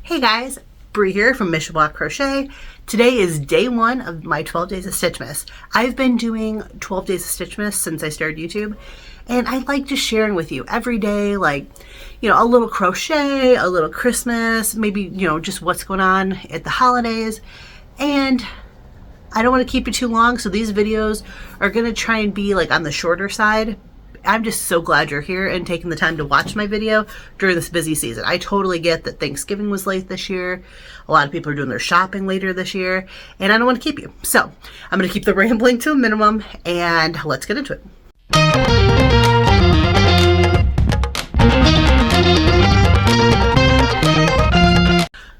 Hey guys, Bree here from Mission Block Crochet. Today is day one of my 12 days of Stitchmas. I've been doing 12 days of Stitchmas since I started YouTube, and I like just sharing with you every day, like, a little crochet, a little Christmas, maybe, just what's going on at the holidays. And I don't want to keep it too long, so these videos are going to try and be like on the shorter side. I'm just so glad you're here and taking the time to watch my video during this busy season. I totally get that Thanksgiving was late this year. A lot of people are doing their shopping later this year, and I don't want to keep you. So I'm going to keep the rambling to a minimum, and let's get into it.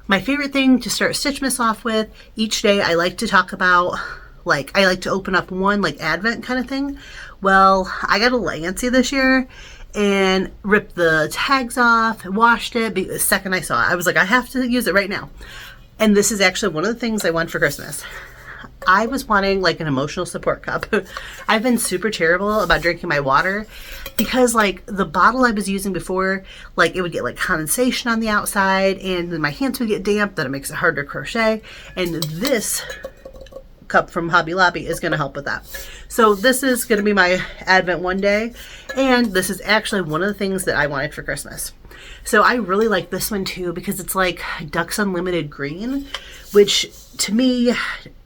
My favorite thing to start Stitchmas off with, each day I like to talk about, I like to open up one Advent kind of thing. Well, I got a little antsy this year and ripped the tags off, washed it. The second I saw it, I was like, I have to use it right now. And this is actually one of the things I want for Christmas. I was wanting an emotional support cup. I've been super terrible about drinking my water because the bottle I was using before, it would get condensation on the outside and then my hands would get damp. Then it makes it hard to crochet. And this cup from Hobby Lobby is going to help with that. So this is going to be my Advent one day, and this is actually one of the things that I wanted for Christmas. So I really like this one too because it's Ducks Unlimited green, which to me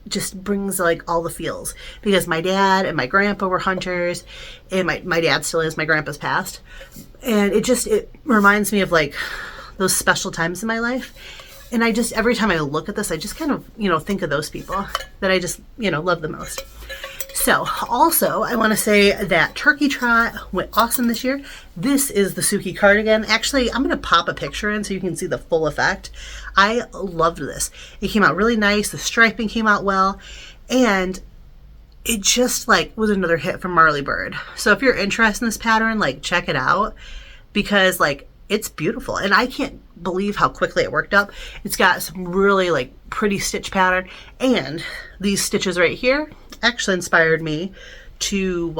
just brings all the feels, because my dad and my grandpa were hunters, and my dad still is, my grandpa's passed, and it reminds me of those special times in my life. And I just, every time I look at this, I just kind of, think of those people that I just, love the most. So also, I want to say that Turkey Trot went awesome this year. This is the Suki cardigan. Actually, I'm going to pop a picture in so you can see the full effect. I loved this. It came out really nice. The striping came out well. And it just was another hit from Marley Bird. So if you're interested in this pattern, check it out, because it's beautiful, and I can't believe how quickly it worked up. It's got some really pretty stitch pattern, and these stitches right here actually inspired me to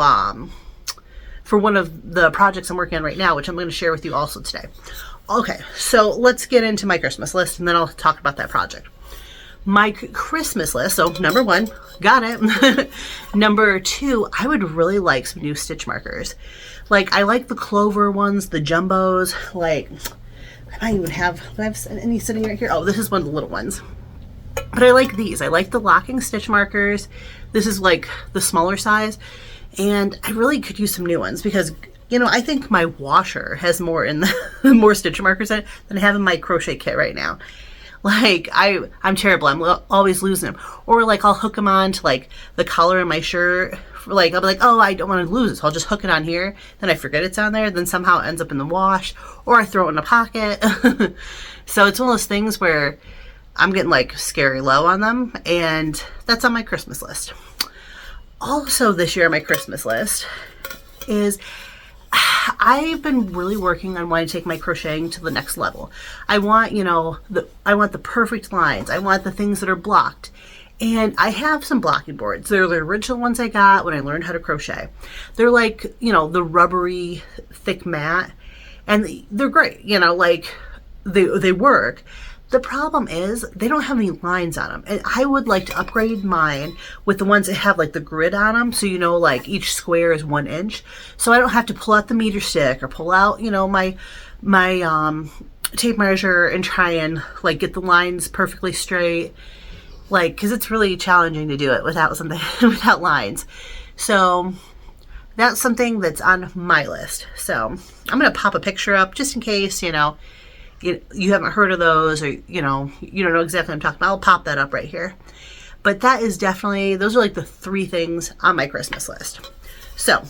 for one of the projects I'm working on right now, which I'm going to share with you also today. Okay, so let's get into my Christmas list, and then I'll talk about that project. My Christmas list, so number one, got it. Number two, I would really like some new stitch markers. I like the clover ones, the jumbos, I might even have, do I have any sitting right here? Oh, this is one of the little ones. But I like these. I like the locking stitch markers. This is the smaller size, and I really could use some new ones because, I think my washer has more in more stitch markers in it than I have in my crochet kit right now. I'm terrible. I'm always losing them. Or I'll hook them on to the collar in my shirt. I'll be oh, I don't want to lose it, so I'll just hook it on here. Then I forget it's on there. Then somehow it ends up in the wash, or I throw it in a pocket. So it's one of those things where I'm getting scary low on them, and that's on my Christmas list. Also this year on my Christmas list is I've been really working on wanting to take my crocheting to the next level. I want, I want the perfect lines. I want the things that are blocked. And I have some blocking boards. They're the original ones I got when I learned how to crochet. They're the rubbery, thick mat. And they're great, they work. The problem is they don't have any lines on them. And I would like to upgrade mine with the ones that have the grid on them. So, each square is 1 inch. So I don't have to pull out the meter stick or pull out, my tape measure and try and get the lines perfectly straight. Because it's really challenging to do it without something, without lines. So that's something that's on my list. So I'm going to pop a picture up just in case, you haven't heard of those, or, you don't know exactly what I'm talking about. I'll pop that up right here. But that is definitely, those are the 3 things on my Christmas list. So,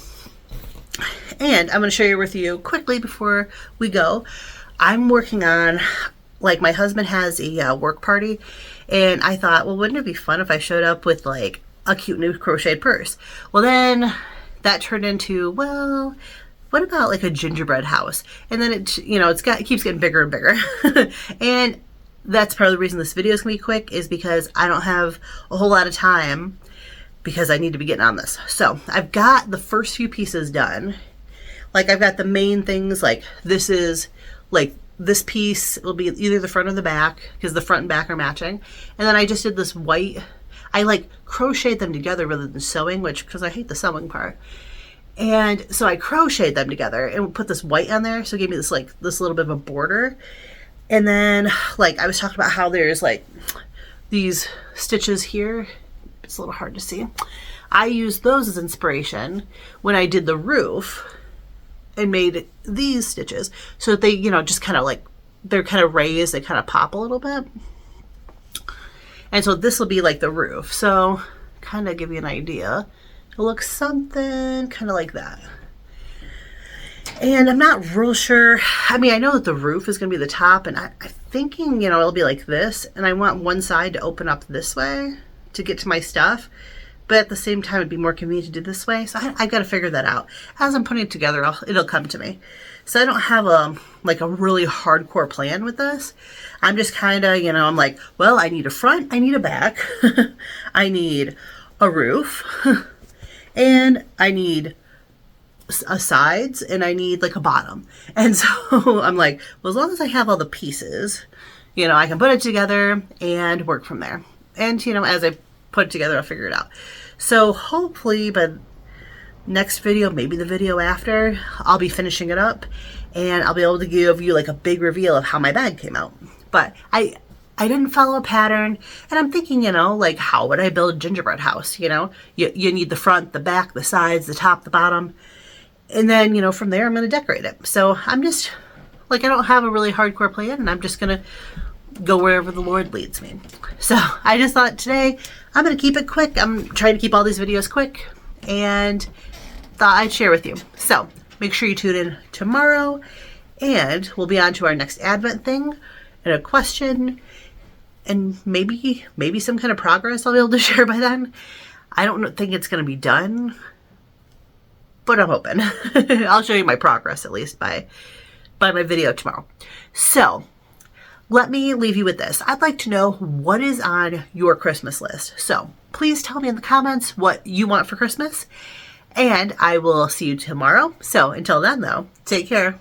and I'm going to share with you quickly before we go. I'm working on, my husband has a work party, and I thought, well, wouldn't it be fun if I showed up with a cute new crocheted purse? Well, then that turned into, well, what about a gingerbread house? And then it keeps getting bigger and bigger. And that's part of the reason this video is gonna be quick, is because I don't have a whole lot of time, because I need to be getting on this. So I've got the first few pieces done. I've got the main things, this is this piece will be either the front or the back, because the front and back are matching. And then I just did this white, I like crocheted them together rather than sewing, which, because I hate the sewing part. And so I crocheted them together and put this white on there. So it gave me this like this little bit of a border. And then like I was talking about how there's like these stitches here. It's a little hard to see. I used those as inspiration when I did the roof and made these stitches so that they, you know, just kind of like, they're kind of raised, they kind of pop a little bit. And so this will be like the roof. So kind of give you an idea. It looks something kind of like that. And I'm not real sure. I mean, I know that the roof is going to be the top, and I'm thinking, you know, it'll be like this. And I want one side to open up this way to get to my stuff. But at the same time, it'd be more convenient to do this way. So I got to figure that out. As I'm putting it together, it'll come to me. So I don't have like a really hardcore plan with this. I'm just kind of, you know, I'm like, well, I need a front, I need a back, I need a roof, and I need a sides, and I need like a bottom. And so I'm like, well, as long as I have all the pieces, you know, I can put it together and work from there. And, you know, as I put it together, I'll figure it out. So hopefully by next video, maybe the video after, I'll be finishing it up and I'll be able to give you like a big reveal of how my bag came out. But I didn't follow a pattern, and I'm thinking, you know, like, how would I build a gingerbread house? You know, you need the front, the back, the sides, the top, the bottom, and then, you know, from there I'm going to decorate it. So I'm just like, I don't have a really hardcore plan, and I'm just going to go wherever the Lord leads me. So I just thought today I'm going to keep it quick. I'm trying to keep all these videos quick, and thought I'd share with you. So make sure you tune in tomorrow, and we'll be on to our next Advent thing and a question, and maybe some kind of progress I'll be able to share by then. I don't think it's going to be done, but I'm hoping. I'll show you my progress at least by my video tomorrow. So let me leave you with this. I'd like to know what is on your Christmas list. So please tell me in the comments what you want for Christmas, and I will see you tomorrow. So until then though, take care.